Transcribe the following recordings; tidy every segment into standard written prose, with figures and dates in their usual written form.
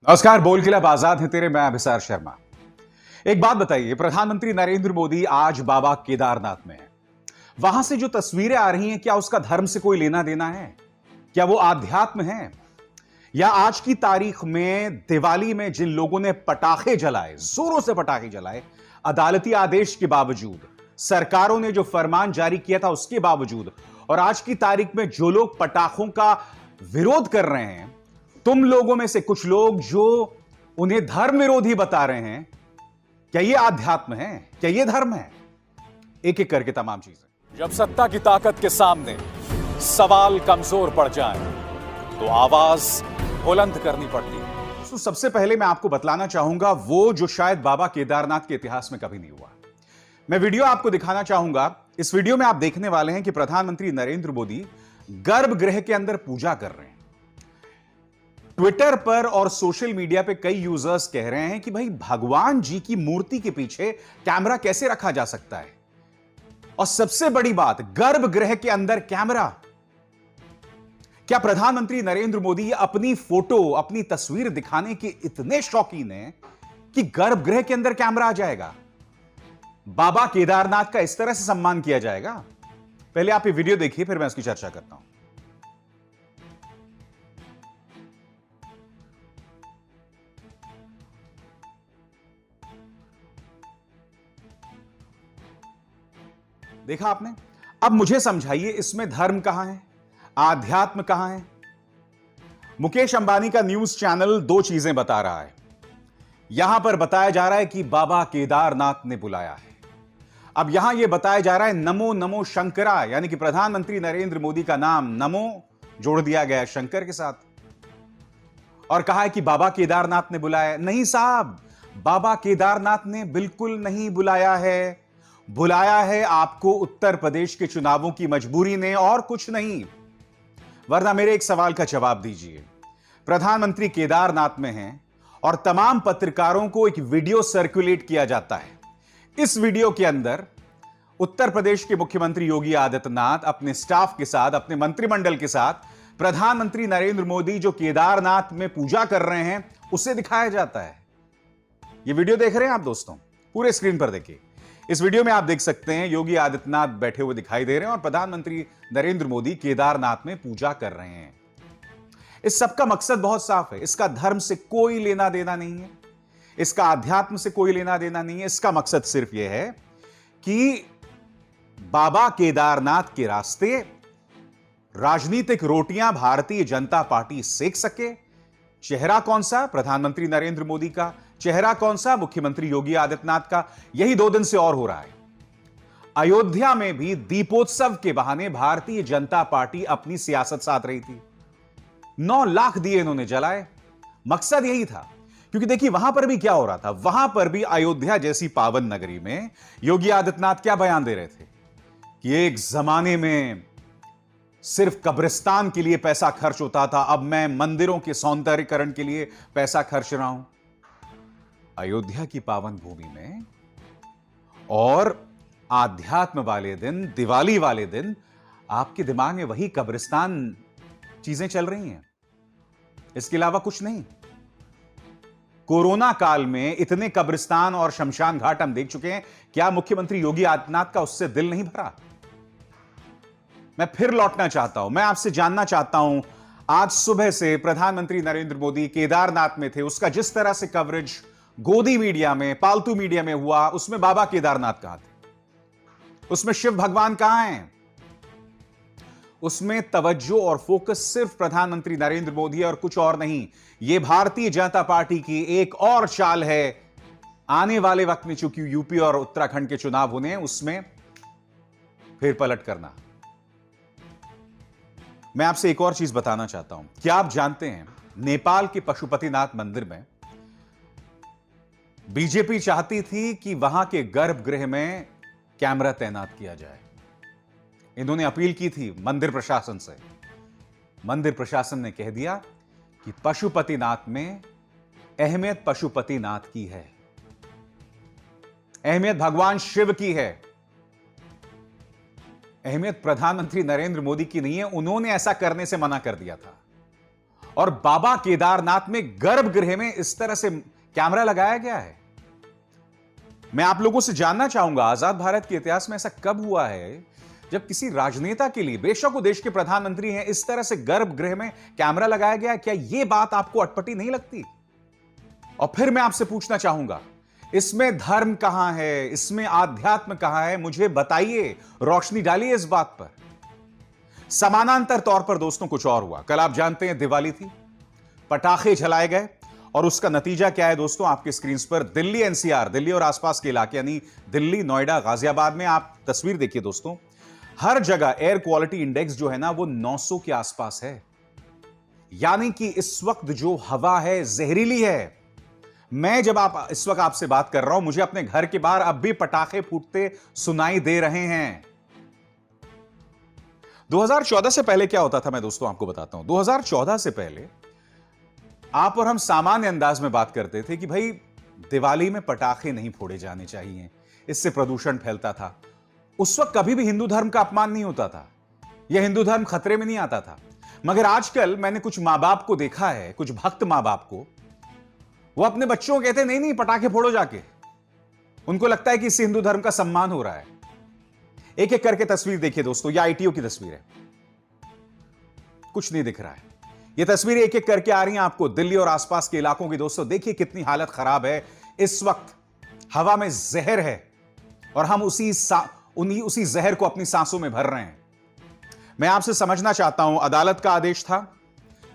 नमस्कार। बोल क्लब आजाद है तेरे, मैं अभिसार शर्मा। एक बात बताइए, प्रधानमंत्री नरेंद्र मोदी आज बाबा केदारनाथ में है। वहां से जो तस्वीरें आ रही हैं, क्या उसका धर्म से कोई लेना देना है? क्या वो आध्यात्म है? या आज की तारीख में दिवाली में जिन लोगों ने पटाखे जलाए, जोरों से पटाखे जलाए, अदालती आदेश के बावजूद, सरकारों ने जो फरमान जारी किया था उसके बावजूद, और आज की तारीख में जो लोग पटाखों का विरोध कर रहे हैं, तुम लोगों में से कुछ लोग जो उन्हें धर्म विरोधी बता रहे हैं, क्या यह आध्यात्म है? क्या यह धर्म है? एक एक करके तमाम चीजें। जब सत्ता की ताकत के सामने सवाल कमजोर पड़ जाए तो आवाज बुलंद करनी पड़ती है। तो सबसे पहले मैं आपको बतलाना चाहूंगा वो जो शायद बाबा केदारनाथ के इतिहास में कभी नहीं हुआ। मैं वीडियो आपको दिखाना चाहूंगा। इस वीडियो में आप देखने वाले हैं कि प्रधानमंत्री नरेंद्र मोदी गर्भगृह के अंदर पूजा कर रहे हैं। ट्विटर पर और सोशल मीडिया पे कई यूजर्स कह रहे हैं कि भाई, भगवान जी की मूर्ति के पीछे कैमरा कैसे रखा जा सकता है? और सबसे बड़ी बात, गर्भगृह के अंदर कैमरा। क्या प्रधानमंत्री नरेंद्र मोदी अपनी फोटो, अपनी तस्वीर दिखाने के इतने शौकीन हैं कि गर्भगृह के अंदर कैमरा आ जाएगा? बाबा केदारनाथ का इस तरह से सम्मान किया जाएगा? पहले आप ये वीडियो देखिए, फिर मैं उसकी चर्चा करता हूं। देखा आपने? अब मुझे समझाइए, इसमें धर्म कहां है, आध्यात्म कहां है? मुकेश अंबानी का न्यूज चैनल दो चीजें बता रहा है। यहां पर बताया जा रहा है कि बाबा केदारनाथ ने बुलाया है। अब यहां यह बताया जा रहा है नमो नमो शंकरा, यानी कि प्रधानमंत्री नरेंद्र मोदी का नाम नमो जोड़ दिया गया शंकर के साथ, और कहा है कि बाबा केदारनाथ ने बुलाया। नहीं साहब, बाबा केदारनाथ ने बिल्कुल नहीं बुलाया है। बुलाया है आपको उत्तर प्रदेश के चुनावों की मजबूरी ने, और कुछ नहीं। वरना मेरे एक सवाल का जवाब दीजिए। प्रधानमंत्री केदारनाथ में हैं और तमाम पत्रकारों को एक वीडियो सर्कुलेट किया जाता है। इस वीडियो के अंदर उत्तर प्रदेश के मुख्यमंत्री योगी आदित्यनाथ अपने स्टाफ के साथ, अपने मंत्रिमंडल के साथ, प्रधानमंत्री नरेंद्र मोदी जो केदारनाथ में पूजा कर रहे हैं उसे दिखाया जाता है। यह वीडियो देख रहे हैं आप दोस्तों? पूरे स्क्रीन पर देखिए। इस वीडियो में आप देख सकते हैं योगी आदित्यनाथ बैठे हुए दिखाई दे रहे हैं और प्रधानमंत्री नरेंद्र मोदी केदारनाथ में पूजा कर रहे हैं। इस सब का मकसद बहुत साफ है। इसका धर्म से कोई लेना देना नहीं है, इसका आध्यात्म से कोई लेना देना नहीं है। इसका मकसद सिर्फ यह है कि बाबा केदारनाथ के रास्ते राजनीतिक रोटियां भारतीय जनता पार्टी सेक सके। चेहरा कौन सा? प्रधानमंत्री नरेंद्र मोदी का। चेहरा कौन सा? मुख्यमंत्री योगी आदित्यनाथ का। यही 2 दिन से और हो रहा है। अयोध्या में भी दीपोत्सव के बहाने भारतीय जनता पार्टी अपनी सियासत साध रही थी। 9 लाख दिए इन्होंने जलाए। मकसद यही था, क्योंकि देखिए वहां पर भी क्या हो रहा था। वहां पर भी अयोध्या जैसी पावन नगरी में योगी आदित्यनाथ क्या बयान दे रहे थे कि एक जमाने में सिर्फ कब्रिस्तान के लिए पैसा खर्च होता था, अब मैं मंदिरों के सौंदर्यीकरण के लिए पैसा खर्च रहा हूं। अयोध्या की पावन भूमि में और आध्यात्म वाले दिन, दिवाली वाले दिन, आपके दिमाग में वही कब्रिस्तान चीजें चल रही हैं, इसके अलावा कुछ नहीं। कोरोना काल में इतने कब्रिस्तान और शमशान घाट हम देख चुके हैं। क्या मुख्यमंत्री योगी आदित्यनाथ का उससे दिल नहीं भरा? मैं फिर लौटना चाहता हूं, मैं आपसे जानना चाहता हूं, आज सुबह से प्रधानमंत्री नरेंद्र मोदी केदारनाथ में थे, उसका जिस तरह से कवरेज गोदी मीडिया में, पालतू मीडिया में हुआ, उसमें बाबा केदारनाथ कहां थे? उसमें शिव भगवान कहां हैं? उसमें तवज्जो और फोकस सिर्फ प्रधानमंत्री नरेंद्र मोदी और कुछ और नहीं। यह भारतीय जनता पार्टी की एक और चाल है। आने वाले वक्त में चूंकि यूपी और उत्तराखंड के चुनाव होने हैं, उसमें फिर पलट करना। मैं आपसे एक और चीज बताना चाहता हूं। क्या आप जानते हैं, नेपाल के पशुपतिनाथ मंदिर में बीजेपी चाहती थी कि वहां के गर्भगृह में कैमरा तैनात किया जाए। इन्होंने अपील की थी मंदिर प्रशासन से। मंदिर प्रशासन ने कह दिया कि पशुपतिनाथ में अहमियत पशुपतिनाथ की है, अहमियत भगवान शिव की है, अहमियत प्रधानमंत्री नरेंद्र मोदी की नहीं है। उन्होंने ऐसा करने से मना कर दिया था। और बाबा केदारनाथ में गर्भगृह में इस तरह से कैमरा लगाया गया है। मैं आप लोगों से जानना चाहूंगा, आजाद भारत के इतिहास में ऐसा कब हुआ है जब किसी राजनेता के लिए, बेशक वो देश के प्रधानमंत्री हैं, इस तरह से गर्भगृह में कैमरा लगाया गया? क्या यह बात आपको अटपटी नहीं लगती? और फिर मैं आपसे पूछना चाहूंगा, इसमें धर्म कहां है, इसमें आध्यात्म कहां है? मुझे बताइए, रोशनी डालिए इस बात पर। समानांतर तौर पर दोस्तों कुछ और हुआ। कल आप जानते हैं दिवाली थी, पटाखे जलाए गए और उसका नतीजा क्या है दोस्तों? आपके स्क्रीन पर दिल्ली एनसीआर, दिल्ली और आसपास के इलाके यानी दिल्ली, नोएडा, गाजियाबाद में आप तस्वीर देखिए दोस्तों, हर जगह एयर क्वालिटी इंडेक्स जो है ना वो 900 के आसपास है। यानी कि इस वक्त जो हवा है जहरीली है। मैं जब इस वक्त आपसे बात कर रहा हूं, मुझे अपने घर के बाहर अब भी पटाखे फूटते सुनाई दे रहे हैं। 2014 से पहले क्या होता था मैं दोस्तों आपको बताता हूं। 2014 से पहले आप और हम सामान्य अंदाज में बात करते थे कि भाई दिवाली में पटाखे नहीं फोड़े जाने चाहिए, इससे प्रदूषण फैलता था। उस वक्त कभी भी हिंदू धर्म का अपमान नहीं होता था, यह हिंदू धर्म खतरे में नहीं आता था। मगर आजकल मैंने कुछ मां बाप को देखा है, कुछ भक्त मां बाप को, वो अपने बच्चों को कहते हैं नहीं नहीं पटाखे फोड़ो जाके। उनको लगता है कि इससे हिंदू धर्म का सम्मान हो रहा है। एक एक करके तस्वीर देखिए दोस्तों, यह आईटीओ की तस्वीर है, कुछ नहीं दिख रहा है। ये तस्वीरें एक एक करके आ रही हैं आपको दिल्ली और आसपास के इलाकों की। दोस्तों देखिए कितनी हालत खराब है। इस वक्त हवा में जहर है और हम उसी जहर को अपनी सांसों में भर रहे हैं। मैं आपसे समझना चाहता हूं, अदालत का आदेश था,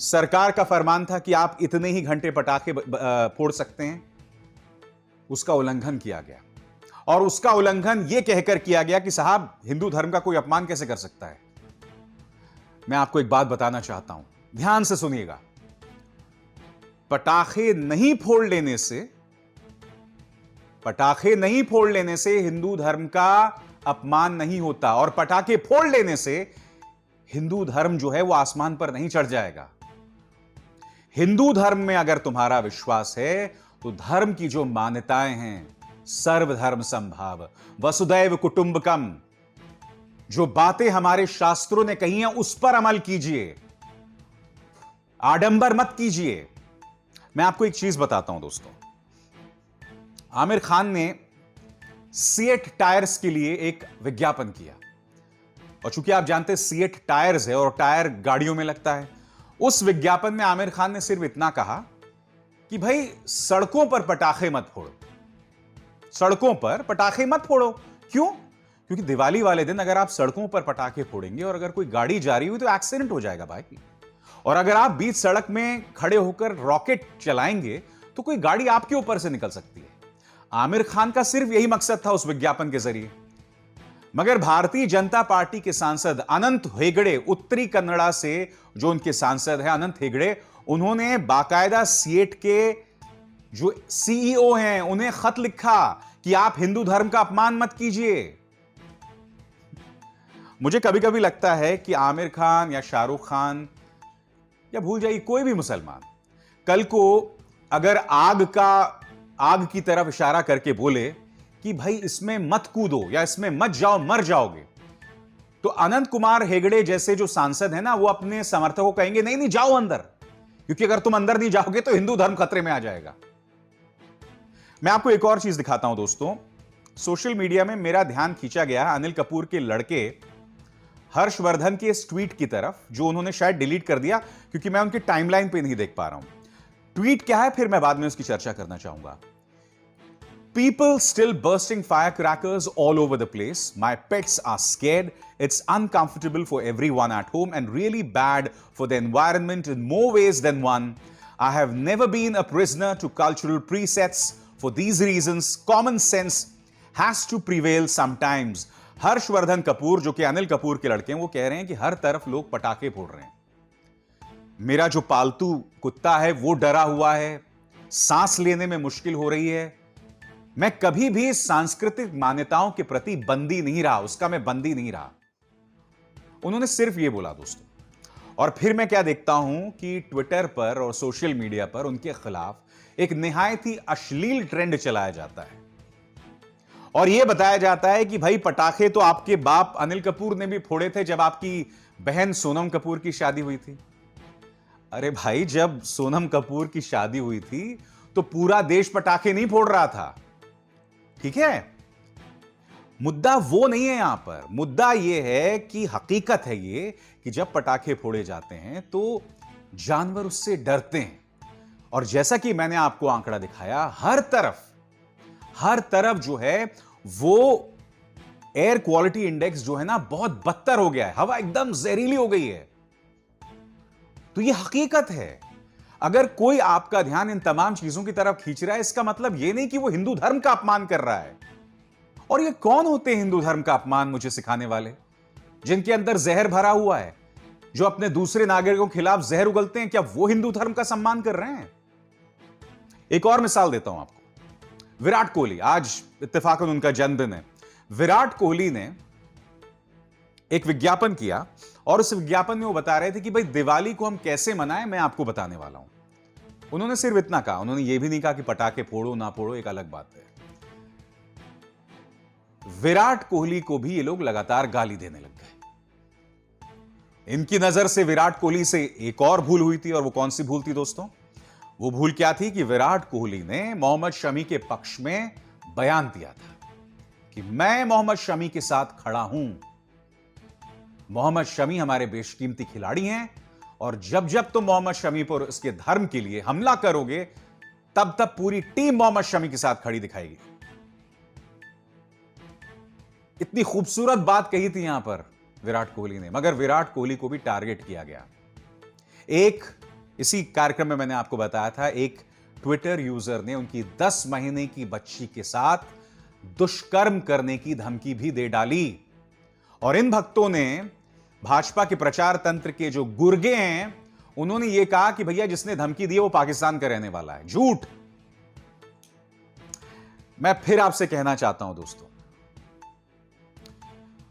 सरकार का फरमान था कि आप इतने ही घंटे पटाखे फोड़ सकते हैं, उसका उल्लंघन किया गया। और उसका उल्लंघन यह कहकर किया गया कि साहब हिंदू धर्म का कोई अपमान कैसे कर सकता है। मैं आपको एक बात बताना चाहता हूं, ध्यान से सुनिएगा। पटाखे नहीं फोड़ लेने से हिंदू धर्म का अपमान नहीं होता, और पटाखे फोड़ लेने से हिंदू धर्म जो है वो आसमान पर नहीं चढ़ जाएगा। हिंदू धर्म में अगर तुम्हारा विश्वास है तो धर्म की जो मान्यताएं हैं, सर्वधर्म समभाव, वसुदैव कुटुंबकम, जो बातें हमारे शास्त्रों ने कही हैं उस पर अमल कीजिए, आडंबर मत कीजिए। मैं आपको एक चीज बताता हूं दोस्तों, आमिर खान ने सीएट टायर्स के लिए एक विज्ञापन किया, और चूंकि आप जानते हैं सीएट टायर्स है और टायर गाड़ियों में लगता है, उस विज्ञापन में आमिर खान ने सिर्फ इतना कहा कि भाई सड़कों पर पटाखे मत फोड़ो, सड़कों पर पटाखे मत फोड़ो। क्यों? क्योंकि दिवाली वाले दिन अगर आप सड़कों पर पटाखे फोड़ेंगे और अगर कोई गाड़ी जा रही हुई तो एक्सीडेंट हो जाएगा भाई। और अगर आप बीच सड़क में खड़े होकर रॉकेट चलाएंगे तो कोई गाड़ी आपके ऊपर से निकल सकती है। आमिर खान का सिर्फ यही मकसद था उस विज्ञापन के जरिए। मगर भारतीय जनता पार्टी के सांसद अनंत हेगड़े, उत्तरी कन्नड़ा से जो उनके सांसद हैं अनंत हेगड़े, उन्होंने बाकायदा सीएट के जो सीईओ हैं उन्हें खत लिखा कि आप हिंदू धर्म का अपमान मत कीजिए। मुझे कभी कभी लगता है कि आमिर खान या शाहरुख खान या भूल जाइए कोई भी मुसलमान कल को अगर आग की तरफ इशारा करके बोले कि भाई इसमें मत कूदो या इसमें मत जाओ, मर जाओगे, तो अनंत कुमार हेगड़े जैसे जो सांसद हैं ना, वो अपने समर्थकों को कहेंगे नहीं नहीं जाओ अंदर, क्योंकि अगर तुम अंदर नहीं जाओगे तो हिंदू धर्म खतरे में आ जाएगा। मैं आपको एक और चीज दिखाता हूं दोस्तों, सोशल मीडिया में मेरा ध्यान खींचा गया है अनिल कपूर के लड़के हर्षवर्धन के इस ट्वीट की तरफ, जो उन्होंने शायद डिलीट कर दिया क्योंकि मैं उनकी टाइमलाइन पे नहीं देख पा रहा हूं। ट्वीट क्या है फिर मैं बाद में उसकी चर्चा करना चाहूंगा। People still bursting firecrackers all over the place. My pets are scared. It's uncomfortable for everyone at home and really bad for the environment in more ways than one. I have never been a prisoner to cultural presets. For these reasons, common sense has to prevail sometimes. Harshvardhan Kapoor, जो कि अनिल कपूर के लड़के हैं, वो कह रहे हैं कि हर तरफ लोग पटाखे फोड़ रहे हैं। मेरा जो पालतू कुत्ता है वो डरा हुआ है, सांस लेने में मुश्किल हो रही है। मैं कभी भी सांस्कृतिक मान्यताओं के प्रति बंदी नहीं रहा, उसका मैं बंदी नहीं रहा। उन्होंने सिर्फ ये बोला दोस्तों। और फिर मैं क्या देखता हूं कि ट्विटर पर और सोशल मीडिया पर उनके खिलाफ एक निहायत ही अश्लील ट्रेंड चलाया जाता है और यह बताया जाता है कि भाई पटाखे तो आपके बाप अनिल कपूर ने भी फोड़े थे जब आपकी बहन सोनम कपूर की शादी हुई थी। अरे भाई, जब सोनम कपूर की शादी हुई थी तो पूरा देश पटाखे नहीं फोड़ रहा था, ठीक है? मुद्दा वो नहीं है यहां पर। मुद्दा ये है कि हकीकत है ये कि जब पटाखे फोड़े जाते हैं तो जानवर उससे डरते हैं। और जैसा कि मैंने आपको आंकड़ा दिखाया, हर तरफ जो है वो एयर क्वालिटी इंडेक्स जो है ना, बहुत बदतर हो गया है। हवा एकदम जहरीली हो गई है। तो ये हकीकत है। अगर कोई आपका ध्यान इन तमाम चीजों की तरफ खींच रहा है, इसका मतलब यह नहीं कि वो हिंदू धर्म का अपमान कर रहा है। और ये कौन होते हैं हिंदू धर्म का अपमान मुझे सिखाने वाले, जिनके अंदर जहर भरा हुआ है, जो अपने दूसरे नागरिकों के खिलाफ जहर उगलते हैं? क्या वो हिंदू धर्म का सम्मान कर रहे हैं? एक और मिसाल देता हूं आपको। विराट कोहली, आज इत्तेफाकन उनका जन्मदिन है। विराट कोहली ने एक विज्ञापन किया और उस विज्ञापन में वो बता रहे थे कि भाई दिवाली को हम कैसे मनाएं, मैं आपको बताने वाला हूं। उन्होंने सिर्फ इतना कहा, उन्होंने ये भी नहीं कहा कि पटाखे फोड़ो ना फोड़ो, एक अलग बात है। विराट कोहली को भी ये लोग लगातार गाली देने लग गए। इनकी नजर से विराट कोहली से एक और भूल हुई थी, और वो कौन सी भूल थी दोस्तों? वो भूल क्या थी कि विराट कोहली ने मोहम्मद शमी के पक्ष में बयान दिया था कि मैं मोहम्मद शमी के साथ खड़ा हूं। मोहम्मद शमी हमारे बेशकीमती खिलाड़ी हैं, और जब जब तुम मोहम्मद शमी पर उसके धर्म के लिए हमला करोगे, तब तब पूरी टीम मोहम्मद शमी के साथ खड़ी दिखाएगी। इतनी खूबसूरत बात कही थी यहां पर विराट कोहली ने, मगर विराट कोहली को भी टारगेट किया गया। इसी कार्यक्रम में मैंने आपको बताया था, एक ट्विटर यूजर ने उनकी 10 महीने की बच्ची के साथ दुष्कर्म करने की धमकी भी दे डाली। और इन भक्तों ने, भाजपा के प्रचार तंत्र के जो गुर्गे हैं, उन्होंने यह कहा कि भैया जिसने धमकी दी है वो पाकिस्तान का रहने वाला है। झूठ। मैं फिर आपसे कहना चाहता हूं दोस्तों,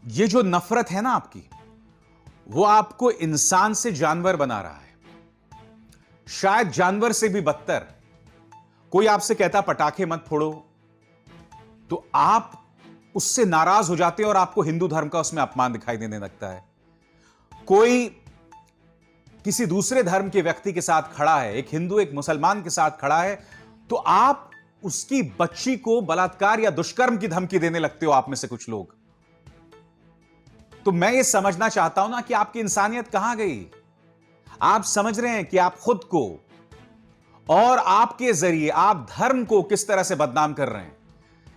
ये जो नफरत है ना आपकी, वो आपको इंसान से जानवर बना रहा है, शायद जानवर से भी बदतर। कोई आपसे कहता पटाखे मत फोड़ो, तो आप उससे नाराज हो जाते हैं और आपको हिंदू धर्म का उसमें अपमान दिखाई देने लगता है। कोई किसी दूसरे धर्म के व्यक्ति के साथ खड़ा है, एक हिंदू एक मुसलमान के साथ खड़ा है, तो आप उसकी बच्ची को बलात्कार या दुष्कर्म की धमकी देने लगते हो, आप में से कुछ लोग। तो मैं ये समझना चाहता हूं ना कि आपकी इंसानियत कहां गई। आप समझ रहे हैं कि आप खुद को और आपके जरिए आप धर्म को किस तरह से बदनाम कर रहे हैं?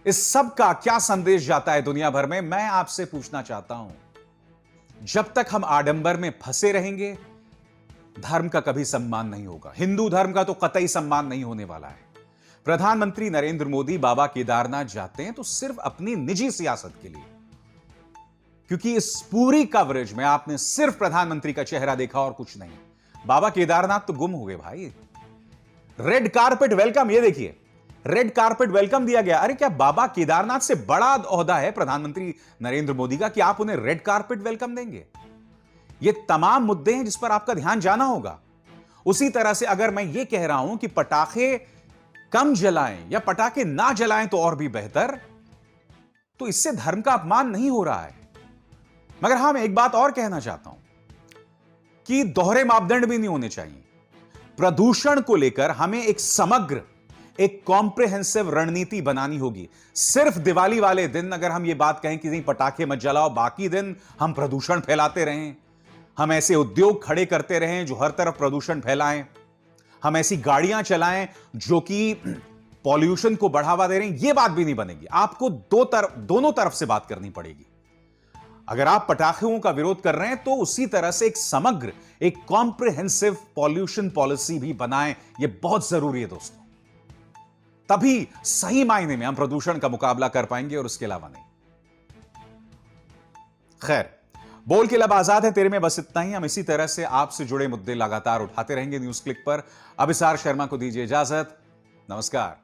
इस सब का क्या संदेश जाता है दुनिया भर में? मैं आपसे पूछना चाहता हूं, जब तक हम आडंबर में फंसे रहेंगे, धर्म का कभी सम्मान नहीं होगा। हिंदू धर्म का तो कतई सम्मान नहीं होने वाला है। प्रधानमंत्री नरेंद्र मोदी बाबा केदारनाथ जाते हैं तो सिर्फ अपनी निजी सियासत के लिए, क्योंकि इस पूरी कवरेज में आपने सिर्फ प्रधानमंत्री का चेहरा देखा और कुछ नहीं। बाबा केदारनाथ तो गुम हो गए भाई। रेड कारपेट वेलकम, ये देखिए, रेड कारपेट वेलकम दिया गया। अरे क्या बाबा केदारनाथ से बड़ा ओहदा है प्रधानमंत्री नरेंद्र मोदी का कि आप उन्हें रेड कारपेट वेलकम देंगे? ये तमाम मुद्दे हैं जिस पर आपका ध्यान जाना होगा। उसी तरह से अगर मैं ये कह रहा हूं कि पटाखे कम जलाएं या पटाखे ना जलाएं तो और भी बेहतर, तो इससे धर्म का अपमान नहीं हो रहा है। मगर हां, मैं एक बात और कहना चाहता हूं कि दोहरे मापदंड भी नहीं होने चाहिए। प्रदूषण को लेकर हमें एक समग्र, एक कॉम्प्रिहेंसिव रणनीति बनानी होगी। सिर्फ दिवाली वाले दिन अगर हम ये बात कहें कि नहीं पटाखे मत जलाओ, बाकी दिन हम प्रदूषण फैलाते रहें, हम ऐसे उद्योग खड़े करते रहें जो हर तरफ प्रदूषण फैलाएं, हम ऐसी गाड़ियां चलाएं जो कि पॉल्यूशन को बढ़ावा दे रहे हैं, यह बात भी नहीं बनेगी। आपको दोनों तरफ से बात करनी पड़ेगी। अगर आप पटाखों का विरोध कर रहे हैं तो उसी तरह से एक समग्र, एक कॉम्प्रिहेंसिव पॉल्यूशन पॉलिसी भी बनाएं। यह बहुत जरूरी है दोस्तों। तभी सही मायने में हम प्रदूषण का मुकाबला कर पाएंगे और उसके अलावा नहीं। खैर, बोल के लब आजाद है, तेरे में बस इतना ही। हम इसी तरह से आपसे जुड़े मुद्दे लगातार उठाते रहेंगे न्यूज क्लिक पर। अभिसार शर्मा को दीजिए इजाजत। नमस्कार।